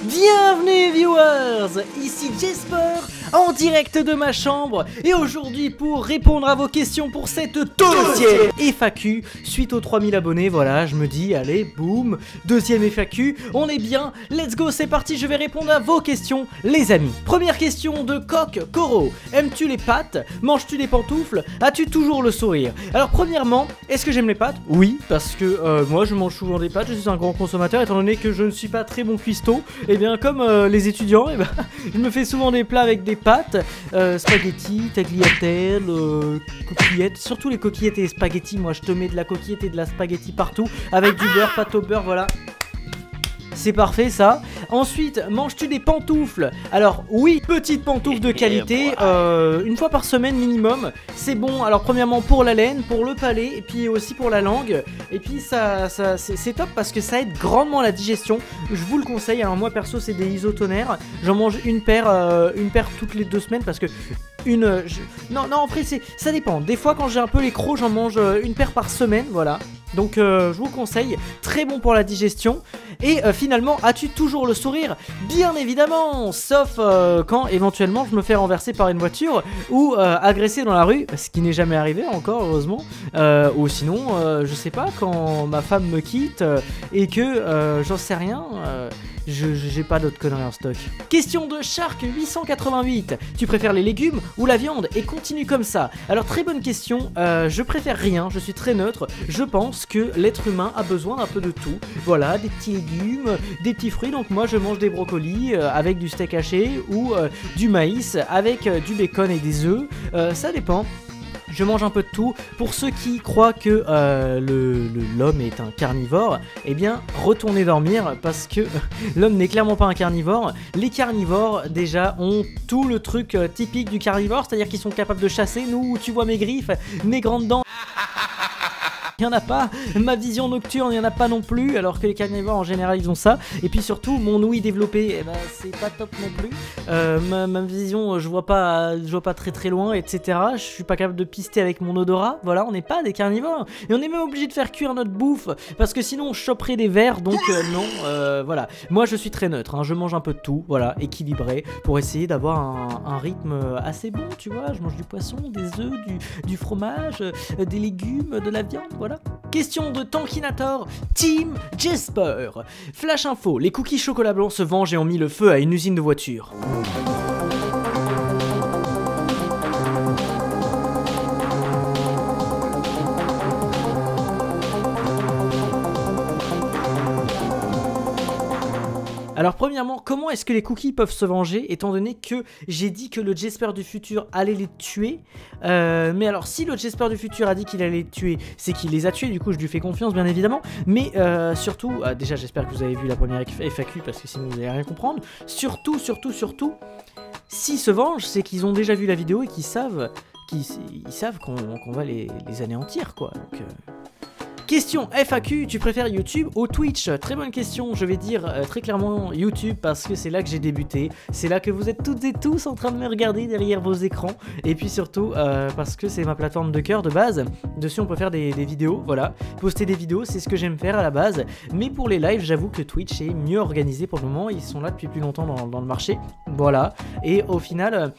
Bienvenue viewers, ici Jesper en direct de ma chambre et aujourd'hui pour répondre à vos questions pour cette deuxième FAQ suite aux 3000 abonnés, voilà je me dis allez boum, deuxième FAQ, on est bien, let's go c'est parti, je vais répondre à vos questions les amis. Première question de Coq Coro, aimes-tu les pâtes, manges-tu des pantoufles, as-tu toujours le sourire? Alors premièrement, est-ce que j'aime les pâtes? Oui, parce que moi je mange souvent des pâtes, je suis un grand consommateur étant donné que je ne suis pas très bon cuistot. Et bien comme les étudiants, et ben, je me fais souvent des plats avec des pâtes, spaghetti, tagliatelle, coquillettes, surtout les coquillettes et les spaghettis. Moi je te mets de la coquillette et de la spaghetti partout, avec du beurre, pâte au beurre, voilà. C'est parfait ça. Ensuite, manges-tu des pantoufles? Alors oui, petites pantoufles de qualité, une fois par semaine minimum. C'est bon, alors premièrement pour la laine, pour le palais, et puis aussi pour la langue. Et puis ça c'est top parce que ça aide grandement la digestion. Je vous le conseille, alors moi perso c'est des isotonaires. J'en mange une paire toutes les 2 semaines parce que... Non, en vrai ça dépend. Des fois quand j'ai un peu les crocs, j'en mange une paire par semaine, voilà. Donc je vous conseille, très bon pour la digestion. Et finalement, as-tu toujours le sourire? Bien évidemment, sauf quand éventuellement je me fais renverser par une voiture ou agresser dans la rue, ce qui n'est jamais arrivé encore heureusement. Ou sinon, je sais pas, quand ma femme me quitte et que j'en sais rien... j'ai pas d'autres conneries en stock. Question de Shark 888. Tu préfères les légumes ou la viande? Et continue comme ça. Alors très bonne question, je préfère rien, je suis très neutre. Je pense que l'être humain a besoin d'un peu de tout. Voilà, des petits légumes, des petits fruits. Donc moi je mange des brocolis avec du steak haché ou du maïs avec du bacon et des œufs. Ça dépend. Je mange un peu de tout. Pour ceux qui croient que l'homme est un carnivore, eh bien retournez dormir parce que l'homme n'est clairement pas un carnivore. Les carnivores déjà ont tout le truc typique du carnivore, c'est-à-dire qu'ils sont capables de chasser. Nous, tu vois mes griffes, mes grandes dents. Il n'y en a pas, ma vision nocturne il n'y en a pas non plus, alors que les carnivores en général ils ont ça. Et puis surtout mon ouïe développé, eh ben, c'est pas top non plus. Ma vision je vois pas très loin, etc. Je suis pas capable de pister avec mon odorat. Voilà, on n'est pas des carnivores. Et on est même obligé de faire cuire notre bouffe parce que sinon on choperait des vers. Donc non, voilà. Moi je suis très neutre, hein. Je mange un peu de tout, voilà, équilibré pour essayer d'avoir un rythme assez bon, tu vois. Je mange du poisson, des œufs, du fromage, des légumes, de la viande. Voilà. Question de Tankinator, Team Jesper. Flash info, les cookies chocolat blanc se vengent et ont mis le feu à une usine de voitures. Alors premièrement, comment est-ce que les cookies peuvent se venger étant donné que j'ai dit que le Jesper du futur allait les tuer. Mais alors si le Jesper du futur a dit qu'il allait les tuer, c'est qu'il les a tués, du coup je lui fais confiance bien évidemment. Mais surtout, déjà j'espère que vous avez vu la première FAQ parce que sinon vous n'allez rien comprendre. Surtout, s'ils se vengent, c'est qu'ils ont déjà vu la vidéo et qu'ils savent qu'on va les anéantir quoi. Donc... Question FAQ, tu préfères YouTube ou Twitch? Très bonne question, je vais dire très clairement YouTube parce que c'est là que j'ai débuté. C'est là que vous êtes toutes et tous en train de me regarder derrière vos écrans. Et puis surtout parce que c'est ma plateforme de cœur de base. Dessus on peut faire des vidéos, voilà. Poster des vidéos, c'est ce que j'aime faire à la base. Mais pour les lives, j'avoue que Twitch est mieux organisé pour le moment. Ils sont là depuis plus longtemps dans le marché. Voilà. Et au final...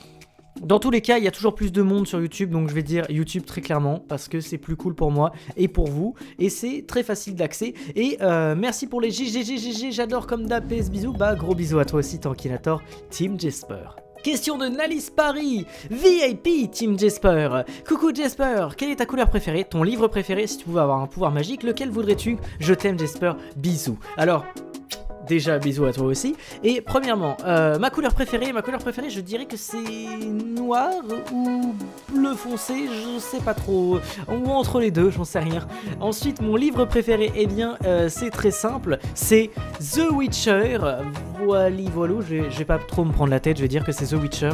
dans tous les cas, il y a toujours plus de monde sur YouTube, donc je vais dire YouTube très clairement, parce que c'est plus cool pour moi et pour vous, et c'est très facile d'accès. Et merci pour les GGGGG, j'adore comme d'hab, PS bisous, bah gros bisous à toi aussi Tankinator, Team Jesper. Question de Nalis Paris, VIP Team Jesper. Coucou Jesper, quelle est ta couleur préférée, ton livre préféré, si tu pouvais avoir un pouvoir magique, lequel voudrais-tu? Je t'aime Jesper, bisous. Alors... déjà bisous à toi aussi. Et premièrement, ma couleur préférée, je dirais que c'est noir ou bleu foncé, je sais pas trop, ou entre les deux, j'en sais rien. Ensuite, mon livre préféré, eh bien, c'est très simple, c'est The Witcher. Voilou, je vais pas trop me prendre la tête, je vais dire que c'est The Witcher.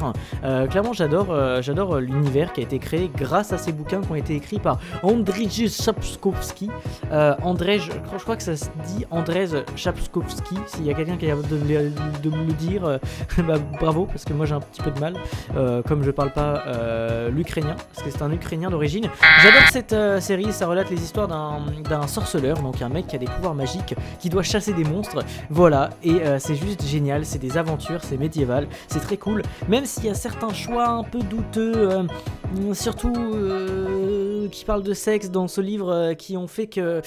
Clairement, j'adore l'univers qui a été créé grâce à ces bouquins qui ont été écrits par Andrzej Sapkowski. Je crois que ça se dit Andrzej Sapkowski. S'il y a quelqu'un qui est capable de me le dire, bah, bravo, parce que moi j'ai un petit peu de mal, comme je parle pas l'ukrainien, parce que c'est un ukrainien d'origine. J'adore cette série, ça relate les histoires d'un sorceleur, donc un mec qui a des pouvoirs magiques, qui doit chasser des monstres, voilà, et c'est juste juste génial, c'est des aventures, c'est médiéval, c'est très cool, même s'il y a certains choix un peu douteux, surtout qui parlent de sexe dans ce livre, qui ont fait que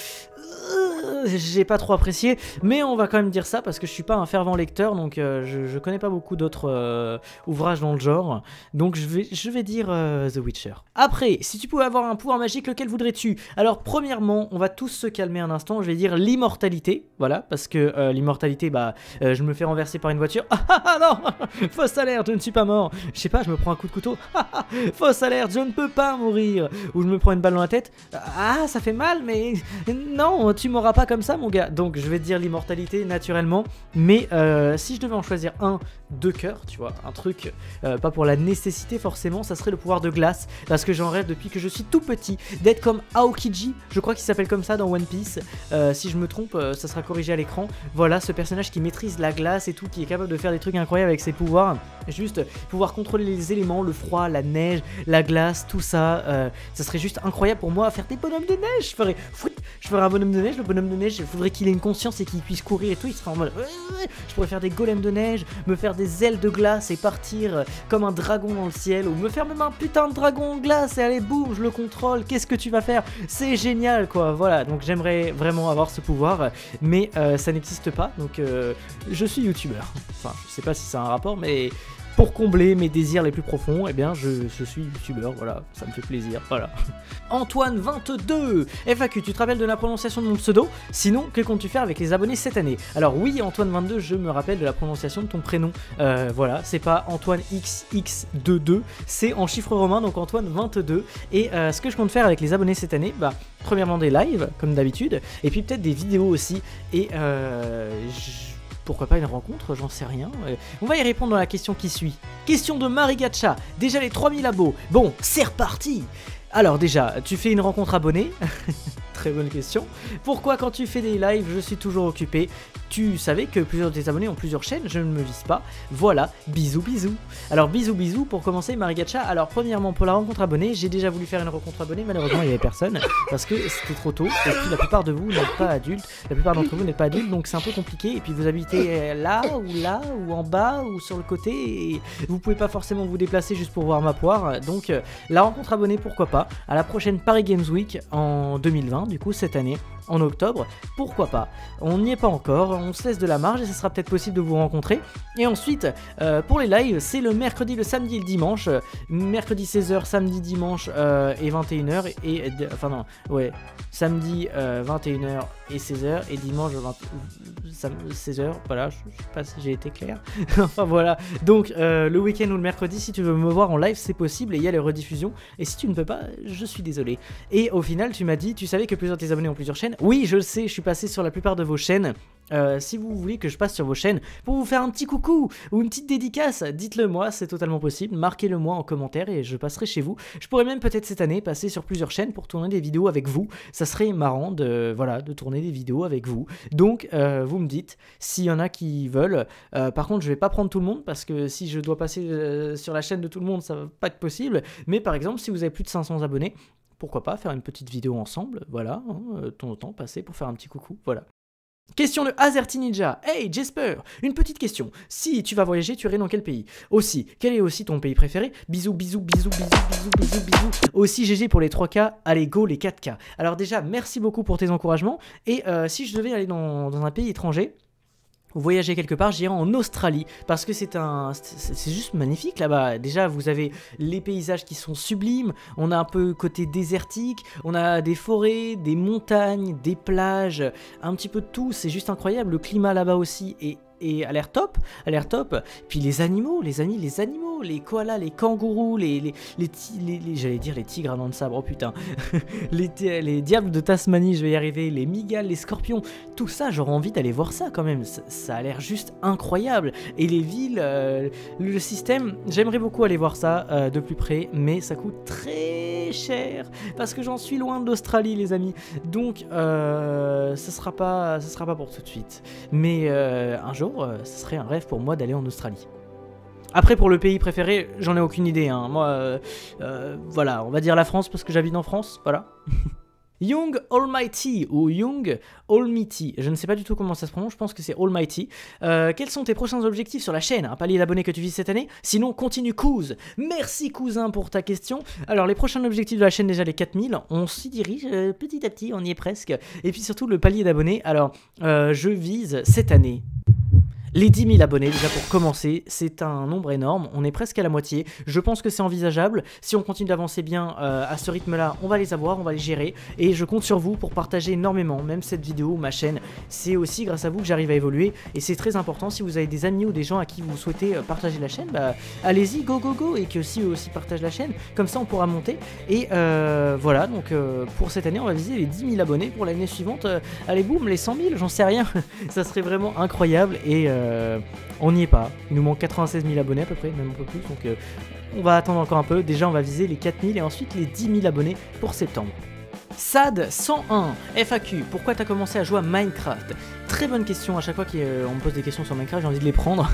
j'ai pas trop apprécié, mais on va quand même dire ça parce que je suis pas un fervent lecteur, donc je connais pas beaucoup d'autres ouvrages dans le genre, donc je vais dire The Witcher. Après, si tu pouvais avoir un pouvoir magique, lequel voudrais-tu? Alors premièrement, on va tous se calmer un instant, je vais dire l'immortalité, voilà, parce que l'immortalité, bah, je me fais renverser par une voiture, non, fausse alerte, je ne suis pas mort, je sais pas, je me prends un coup de couteau, fausse alerte, je ne peux pas mourir, ou je me prends une balle dans la tête, ah, ça fait mal, mais non, tu m'auras pas comme ça mon gars, donc je vais te dire l'immortalité naturellement, mais si je devais en choisir un de cœur, tu vois, un truc pas pour la nécessité forcément, ça serait le pouvoir de glace, parce que j'en rêve depuis que je suis tout petit, d'être comme Aokiji, je crois qu'il s'appelle comme ça dans One Piece, si je me trompe, ça sera corrigé à l'écran, voilà, ce personnage qui maîtrise la glace et tout, qui est capable de faire des trucs incroyables avec ses pouvoirs, juste pouvoir contrôler les éléments, le froid, la neige, la glace, tout ça, ça serait juste incroyable pour moi, faire des bonhommes de neige, je ferais un bonhomme de neige, le bonhomme de neige, il faudrait qu'il ait une conscience et qu'il puisse courir et tout, il serait en mode je pourrais faire des golems de neige, me faire des ailes de glace et partir comme un dragon dans le ciel, ou me faire même un putain de dragon en glace et allez boum, je le contrôle, qu'est-ce que tu vas faire? C'est génial quoi, voilà, donc j'aimerais vraiment avoir ce pouvoir, mais ça n'existe pas, donc je suis youtubeur, enfin je sais pas si c'est un rapport, mais pour combler mes désirs les plus profonds, eh bien je suis youtubeur, voilà, ça me fait plaisir, voilà. Antoine22, FAQ, tu te rappelles de la prononciation de mon pseudo? Sinon, que comptes-tu faire avec les abonnés cette année? Alors oui, Antoine22, je me rappelle de la prononciation de ton prénom, voilà, c'est pas Antoine XX22, c'est en chiffre romain, donc Antoine22, et ce que je compte faire avec les abonnés cette année, bah, premièrement des lives, comme d'habitude, et puis peut-être des vidéos aussi, et pourquoi pas une rencontre, j'en sais rien. On va y répondre dans la question qui suit. Question de Marie Gacha, déjà les 3000 abos. Bon, c'est reparti. Alors déjà, tu fais une rencontre abonnée. Très bonne question. Pourquoi quand tu fais des lives, je suis toujours occupé? Tu savais que plusieurs de tes abonnés ont plusieurs chaînes, je ne me vise pas. Voilà, bisous bisous. Alors bisous bisous pour commencer Marigacha. Alors premièrement pour la rencontre abonnée, j'ai déjà voulu faire une rencontre abonnée, malheureusement il n'y avait personne parce que c'était trop tôt. Et puis la plupart de vous n'êtes pas adultes, la plupart d'entre vous n'êtes pas adultes, donc c'est un peu compliqué. Et puis vous habitez là ou en bas ou sur le côté et vous pouvez pas forcément vous déplacer juste pour voir ma poire. Donc la rencontre abonnée pourquoi pas. À la prochaine Paris Games Week en 2020, du coup cette année. En octobre, pourquoi pas, on n'y est pas encore, on se laisse de la marge et ce sera peut-être possible de vous rencontrer. Et ensuite, pour les lives, c'est le mercredi, le samedi et le dimanche, mercredi 16h, samedi, dimanche et 21h, et enfin non, ouais, samedi 21h et 16h, et dimanche 16h, voilà, je sais pas si j'ai été clair, enfin voilà, donc le week-end ou le mercredi, si tu veux me voir en live, c'est possible, et il y a les rediffusions, et si tu ne peux pas, je suis désolé. Et au final, tu m'as dit, tu savais que plusieurs de tes abonnés ont plusieurs chaînes. Oui, je le sais, je suis passé sur la plupart de vos chaînes. Si vous voulez que je passe sur vos chaînes pour vous faire un petit coucou ou une petite dédicace, dites-le moi, c'est totalement possible, marquez-le moi en commentaire et je passerai chez vous. Je pourrais même peut-être cette année passer sur plusieurs chaînes pour tourner des vidéos avec vous, ça serait marrant de tourner des vidéos avec vous. Donc vous me dites s'il y en a qui veulent, par contre je vais pas prendre tout le monde parce que si je dois passer sur la chaîne de tout le monde ça va pas être possible, mais par exemple si vous avez plus de 500 abonnés, pourquoi pas faire une petite vidéo ensemble, voilà, de temps en temps passer pour faire un petit coucou, voilà. Question de Azerty Ninja. Hey Jesper, une petite question. Si tu vas voyager, tu irais dans quel pays? Aussi, quel est aussi ton pays préféré? Bisous, bisous, bisous, bisous, bisous, bisous, bisous. Aussi GG pour les 3K, allez go les 4K. Alors déjà, merci beaucoup pour tes encouragements. Et si je devais aller dans un pays étranger, voyager quelque part, j'irai en Australie parce que c'est juste magnifique là-bas. Déjà, vous avez les paysages qui sont sublimes, on a un peu côté désertique, on a des forêts, des montagnes, des plages, un petit peu de tout, c'est juste incroyable. Le climat là-bas aussi est a l'air top, Puis les animaux, les koalas, les kangourous, j'allais dire les tigres à dents de sabre, oh putain, les diables de Tasmanie, je vais y arriver, les migales, les scorpions, tout ça, j'aurais envie d'aller voir ça quand même, ça a l'air juste incroyable. Et les villes, le système, j'aimerais beaucoup aller voir ça de plus près, mais ça coûte très cher, parce que j'en suis loin de l'Australie les amis, donc ça sera pas pour tout de suite, mais un jour, ce serait un rêve pour moi d'aller en Australie. Après, pour le pays préféré, j'en ai aucune idée, hein. Moi, voilà, on va dire la France parce que j'habite en France, voilà. Young Almighty ou Young Almighty, je ne sais pas du tout comment ça se prononce, je pense que c'est Almighty. Quels sont tes prochains objectifs sur la chaîne? Un palier d'abonnés que tu vises cette année? Sinon, continue Couz. Merci cousin pour ta question. Alors, les prochains objectifs de la chaîne, déjà les 4000, on s'y dirige petit à petit, on y est presque. Et puis surtout, le palier d'abonnés. Alors, je vise cette année les 10 000 abonnés, déjà pour commencer, c'est un nombre énorme, on est presque à la moitié, je pense que c'est envisageable, si on continue d'avancer bien à ce rythme-là, on va les avoir, on va les gérer, et je compte sur vous pour partager énormément, même cette vidéo, ma chaîne, c'est aussi grâce à vous que j'arrive à évoluer, et c'est très important, si vous avez des amis ou des gens à qui vous souhaitez partager la chaîne, bah allez-y, go go go, et que si eux aussi partagent la chaîne, comme ça on pourra monter, et voilà, donc pour cette année, on va viser les 10 000 abonnés, pour l'année suivante, allez boum, les 100 000, j'en sais rien, ça serait vraiment incroyable, et on n'y est pas, il nous manque 96 000 abonnés à peu près, même un peu plus, donc on va attendre encore un peu, déjà on va viser les 4 000 et ensuite les 10 000 abonnés pour septembre. Sad 101 FAQ, pourquoi t'as commencé à jouer à Minecraft? Très bonne question, à chaque fois qu'on me pose des questions sur Minecraft, j'ai envie de les prendre.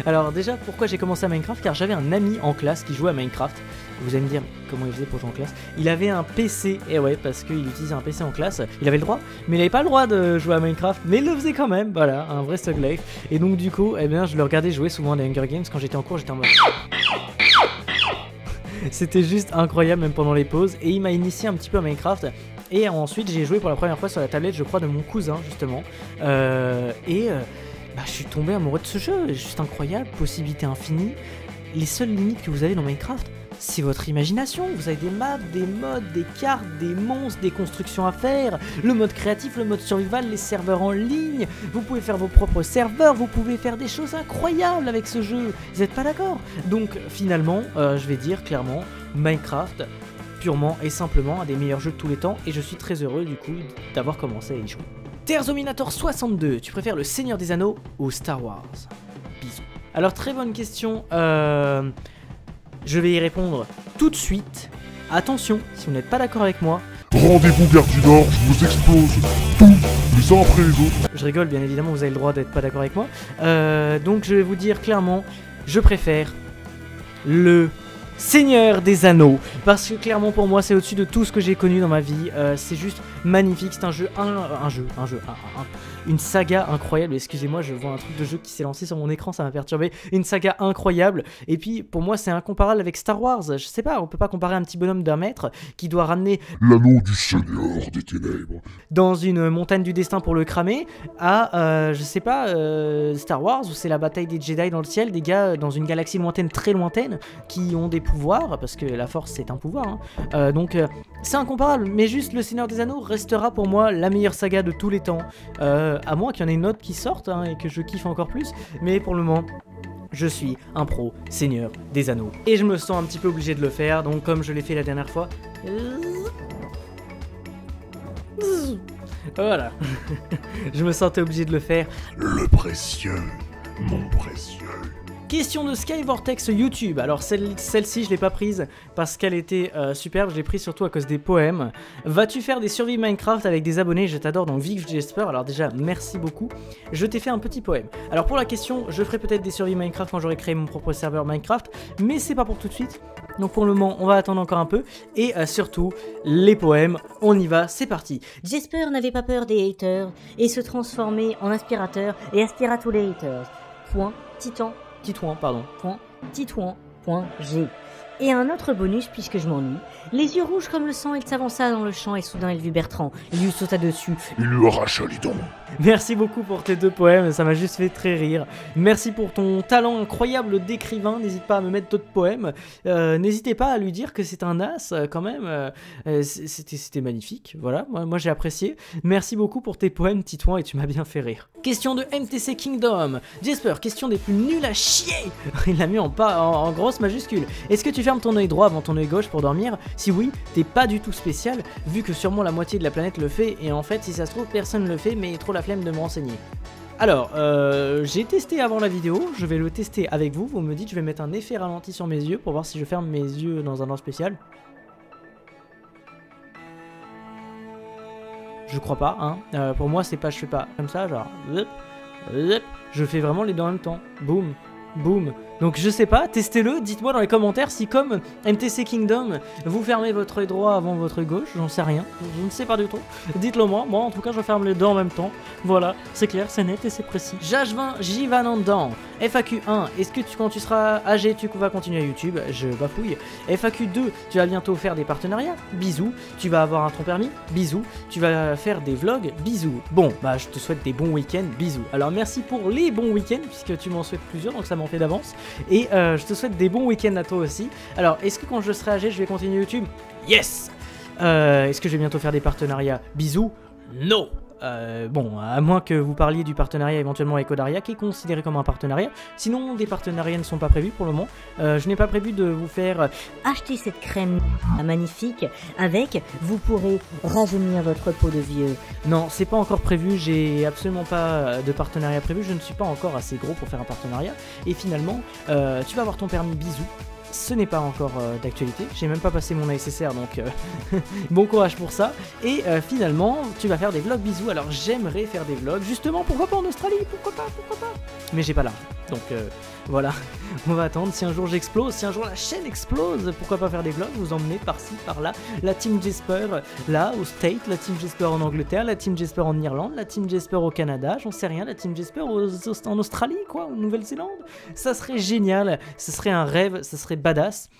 Alors déjà, pourquoi j'ai commencé à Minecraft? Car j'avais un ami en classe qui jouait à Minecraft. Vous allez me dire comment il faisait pour jouer en classe. Il avait un PC, et ouais, parce qu'il utilisait un PC en classe. Il avait le droit, mais il n'avait pas le droit de jouer à Minecraft, mais il le faisait quand même, voilà, un vrai Thug Life. Et donc du coup, eh bien, je le regardais jouer souvent à des Hunger Games. Quand j'étais en cours, j'étais en mode... C'était juste incroyable, même pendant les pauses, et il m'a initié un petit peu à Minecraft. Et ensuite j'ai joué pour la première fois sur la tablette, je crois, de mon cousin justement. Bah, je suis tombé amoureux de ce jeu, juste incroyable, possibilités infinies. Les seules limites que vous avez dans Minecraft, c'est votre imagination. Vous avez des maps, des modes, des cartes, des monstres, des constructions à faire, le mode créatif, le mode survival, les serveurs en ligne. Vous pouvez faire vos propres serveurs, vous pouvez faire des choses incroyables avec ce jeu. Vous n'êtes pas d'accord? Donc finalement, je vais dire clairement, Minecraft, purement et simplement un des meilleurs jeux de tous les temps, et je suis très heureux du coup d'avoir commencé à y jouer. Terzominator 62, tu préfères le Seigneur des Anneaux ou Star Wars? Bisous. Alors très bonne question, je vais y répondre tout de suite. Attention, si vous n'êtes pas d'accord avec moi, rendez-vous Gare du Nord, je vous explose tous les uns après les autres. Je rigole, bien évidemment, vous avez le droit d'être pas d'accord avec moi. Donc je vais vous dire clairement, je préfère le Seigneur des Anneaux, parce que clairement pour moi c'est au-dessus de tout ce que j'ai connu dans ma vie, c'est juste magnifique, c'est un jeu, une saga incroyable, excusez-moi je vois un truc de jeu qui s'est lancé sur mon écran, ça m'a perturbé, une saga incroyable, et puis pour moi c'est incomparable avec Star Wars, je sais pas, on peut pas comparer un petit bonhomme d'1 mètre qui doit ramener l'anneau du Seigneur des Ténèbres dans une montagne du destin pour le cramer, à, je sais pas, Star Wars, où c'est la bataille des Jedi dans le ciel, des gars dans une galaxie lointaine, très lointaine, qui ont des pouvoirs, parce que la force c'est un pouvoir, hein. Donc c'est incomparable, mais juste le Seigneur des Anneaux restera pour moi la meilleure saga de tous les temps, à moins qu'il y en ait une autre qui sorte, hein, et que je kiffe encore plus, mais pour le moment... Je suis un pro Seigneur des Anneaux. Et je me sens un petit peu obligé de le faire, donc comme je l'ai fait la dernière fois... Voilà. Je me sentais obligé de le faire. Le précieux, mon précieux. Question de Skyvortex YouTube. Alors celle-ci je l'ai pas prise parce qu'elle était superbe, je l'ai prise surtout à cause des poèmes. Vas-tu faire des survies Minecraft avec des abonnés? Je t'adore dans Vive Jesper. Alors déjà merci beaucoup. Je t'ai fait un petit poème. Alors pour la question, je ferai peut-être des survies Minecraft quand j'aurai créé mon propre serveur Minecraft, mais c'est pas pour tout de suite. Donc pour le moment on va attendre encore un peu. Et surtout les poèmes, on y va, c'est parti. Jesper n'avait pas peur des haters et se transformait en aspirateur et aspira tous les haters. Point Titan. Titouan, pardon. Titouan.g. Et un autre bonus puisque je m'ennuie. Les yeux rouges comme le sang, il s'avança dans le champ et soudain il vit Bertrand. Il lui sauta dessus. Il lui arracha les dents. Merci beaucoup pour tes 2 poèmes, ça m'a juste fait très rire. Merci pour ton talent incroyable d'écrivain, n'hésite pas à me mettre d'autres poèmes. N'hésitez pas à lui dire que c'est un as quand même. C'était magnifique, voilà, moi j'ai apprécié. Merci beaucoup pour tes poèmes Titouan et tu m'as bien fait rire. Question de MTC Kingdom. Jesper, question des plus nuls à chier. Il l'a mis en grosse majuscule. Est-ce que tu fermes ton œil droit avant ton œil gauche pour dormir? Si oui, t'es pas du tout spécial, vu que sûrement la moitié de la planète le fait, et en fait, si ça se trouve, personne le fait, mais trop la flemme de me renseigner. Alors, j'ai testé avant la vidéo, je vais le tester avec vous, vous me dites, je vais mettre un effet ralenti sur mes yeux pour voir si je ferme mes yeux dans un ordre spécial. Je crois pas, hein. Pour moi, c'est pas, je fais pas comme ça, genre, je fais vraiment les deux en même temps, boum. Boum. Donc je sais pas, testez-le, dites-moi dans les commentaires si comme MTC Kingdom, vous fermez votre œil droit avant votre œil gauche, j'en sais rien, je ne sais pas du tout. Dites-le moi, en tout cas je ferme les deux en même temps. Voilà, c'est clair, c'est net et c'est précis. Jajvin Jivanandan, FAQ 1, est-ce que quand tu seras âgé, tu vas continuer à YouTube? Je bafouille. FAQ 2, tu vas bientôt faire des partenariats? Bisous. Tu vas avoir un ton permis? Bisous. Tu vas faire des vlogs? Bisous. Bon, bah je te souhaite des bons week-ends, bisous. Alors merci pour les bons week-ends, puisque tu m'en souhaites plusieurs, donc ça m'en fait d'avance. Et je te souhaite des bons week-ends à toi aussi. Alors, est-ce que quand je serai âgé, je vais continuer YouTube? Yes. Est-ce que je vais bientôt faire des partenariats? Bisous. Non. Bon, à moins que vous parliez du partenariat éventuellement avec Odaria, qui est considéré comme un partenariat. Sinon, des partenariats ne sont pas prévus pour le moment. Je n'ai pas prévu de vous faire... Achetez cette crème magnifique. Avec, vous pourrez rajeunir votre peau de vieux. Non, c'est pas encore prévu. J'ai absolument pas de partenariat prévu. Je ne suis pas encore assez gros pour faire un partenariat. Et finalement, tu vas avoir ton permis. Bisous. Ce n'est pas encore d'actualité, j'ai même pas passé mon ASSR donc bon courage pour ça. Et finalement tu vas faire des vlogs, bisous. Alors j'aimerais faire des vlogs, justement pourquoi pas en Australie, pourquoi pas. Mais j'ai pas l'argent, donc voilà, on va attendre. Si un jour j'explose, si un jour la chaîne explose, pourquoi pas faire des vlogs, vous emmener par-ci, par-là. La team Jesper là au State, la team Jesper en Angleterre, la team Jesper en Irlande, la team Jesper au Canada, j'en sais rien, la team Jesper en Australie quoi, en Nouvelle-Zélande. Ça serait génial, ce serait un rêve, ça serait badass.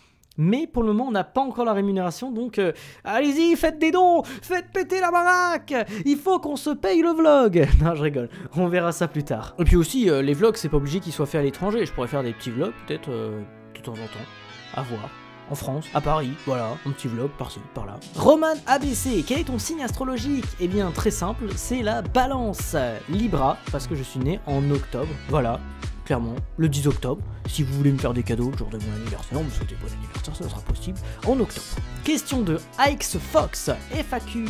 Mais pour le moment on n'a pas encore la rémunération, donc allez-y, faites des dons, faites péter la baraque. Il faut qu'on se paye le vlog. Non, je rigole, on verra ça plus tard. Et puis aussi les vlogs, c'est pas obligé qu'ils soient faits à l'étranger. Je pourrais faire des petits vlogs peut-être de temps en temps, à voir. En France, à Paris, voilà, un petit vlog par-ci, par-là. Roman ABC, quel est ton signe astrologique? Eh bien très simple, c'est la balance. Libra, parce que je suis né en octobre, voilà. Clairement, le 10 octobre. Si vous voulez me faire des cadeaux le jour de mon anniversaire, me souhaitez bon anniversaire, ça sera possible en octobre. Question de Ix Fox, FAQ.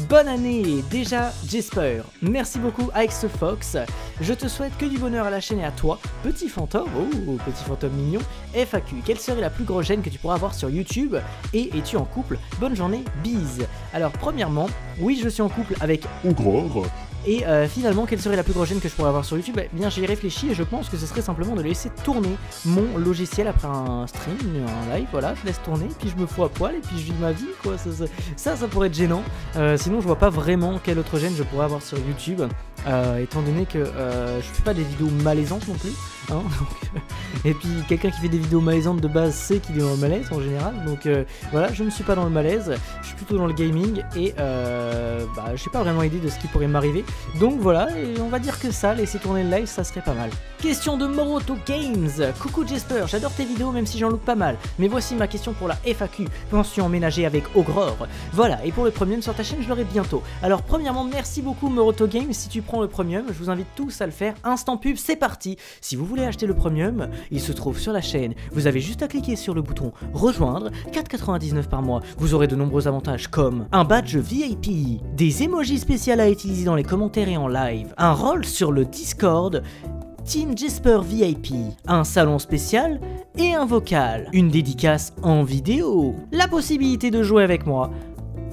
Bonne année déjà Jesper. Merci beaucoup Ix Fox. Je te souhaite que du bonheur à la chaîne et à toi, petit fantôme. Oh, petit fantôme mignon. FAQ. Quelle serait la plus grosse gêne que tu pourras avoir sur YouTube? Et es-tu en couple? Bonne journée, bise. Alors premièrement, oui je suis en couple avec Ogrore. Et finalement, quelle serait la plus grosse gêne que je pourrais avoir sur YouTube? Eh bien, j'y ai réfléchi et je pense que ce serait simplement de laisser tourner mon logiciel après un stream, un live, voilà, je laisse tourner, puis je me fous à poil et puis je vis ma vie, quoi. Ça pourrait être gênant. Sinon, je vois pas vraiment quelle autre gêne je pourrais avoir sur YouTube, étant donné que je fais pas des vidéos malaisantes non plus. Hein, donc, et puis, quelqu'un qui fait des vidéos malaisantes de base sait qu'il est dans le malaise en général. Donc voilà, je ne suis pas dans le malaise, je suis plutôt dans le gaming et je n'ai pas vraiment idée de ce qui pourrait m'arriver. Donc voilà, et on va dire que ça, laisser tourner le live, ça serait pas mal. Question de Moroto Games. Coucou Jesper, j'adore tes vidéos même si j'en loupe pas mal. Mais voici ma question pour la FAQ. Pension emménager avec Ogrore. Voilà, et pour le premium sur ta chaîne, je l'aurai bientôt. Alors premièrement, merci beaucoup Moroto Games. Si tu prends le premium, je vous invite tous à le faire. Instant pub, c'est parti. Si vous voulez acheter le premium, il se trouve sur la chaîne. Vous avez juste à cliquer sur le bouton rejoindre, 4,99 par mois. Vous aurez de nombreux avantages comme un badge VIP, des emojis spéciaux à utiliser dans les commentaires et en live, un rôle sur le Discord, Team Jesper VIP, un salon spécial et un vocal, une dédicace en vidéo, la possibilité de jouer avec moi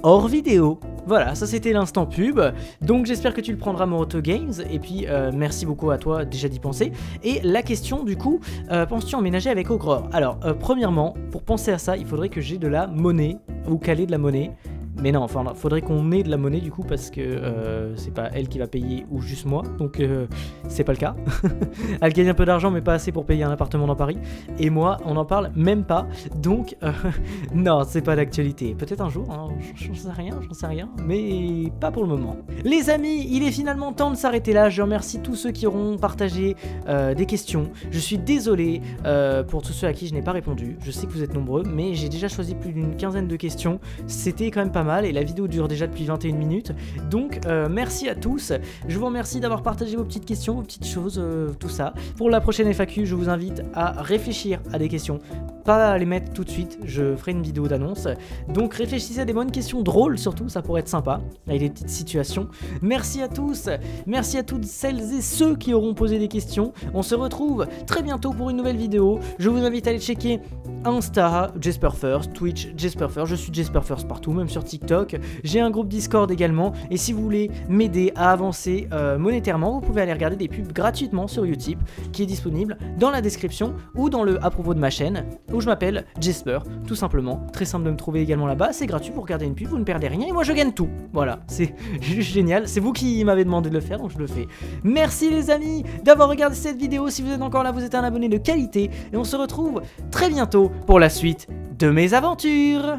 hors vidéo. Voilà, ça c'était l'instant pub, donc j'espère que tu le prendras Moroto Games, et puis merci beaucoup à toi déjà d'y penser. Et la question du coup, penses-tu emménager avec Ogrore? Alors premièrement, pour penser à ça, il faudrait que j'ai de la monnaie, ou caler de la monnaie. Mais non, enfin, faudrait qu'on ait de la monnaie du coup parce que c'est pas elle qui va payer ou juste moi, donc c'est pas le cas. Elle gagne un peu d'argent mais pas assez pour payer un appartement dans Paris. Et moi, on n'en parle même pas, donc non, c'est pas d'actualité. Peut-être un jour, hein, j'en sais rien, mais pas pour le moment. Les amis, il est finalement temps de s'arrêter là. Je remercie tous ceux qui auront partagé des questions. Je suis désolé pour tous ceux à qui je n'ai pas répondu. Je sais que vous êtes nombreux, mais j'ai déjà choisi plus d'une quinzaine de questions. C'était quand même pas mal et la vidéo dure déjà depuis 21 minutes, donc merci à tous. Je vous remercie d'avoir partagé vos petites questions, vos petites choses, tout ça. Pour la prochaine FAQ, je vous invite à réfléchir à des questions, pas à les mettre tout de suite, je ferai une vidéo d'annonce. Donc réfléchissez à des bonnes questions drôles surtout, ça pourrait être sympa, avec des petites situations. Merci à tous, merci à toutes celles et ceux qui auront posé des questions. On se retrouve très bientôt pour une nouvelle vidéo. Je vous invite à aller checker Insta, Jesper First, Twitch, Jesper First, je suis Jesper First partout, même sur TikTok. TikTok, j'ai un groupe Discord également, et si vous voulez m'aider à avancer monétairement, vous pouvez aller regarder des pubs gratuitement sur Utip, qui est disponible dans la description ou dans le à propos de ma chaîne, où je m'appelle Jesper, tout simplement. Très simple de me trouver également là-bas, c'est gratuit, vous regardez une pub, vous ne perdez rien, et moi je gagne tout. Voilà, c'est juste génial, c'est vous qui m'avez demandé de le faire, donc je le fais. Merci les amis d'avoir regardé cette vidéo, si vous êtes encore là, vous êtes un abonné de qualité, et on se retrouve très bientôt pour la suite de mes aventures.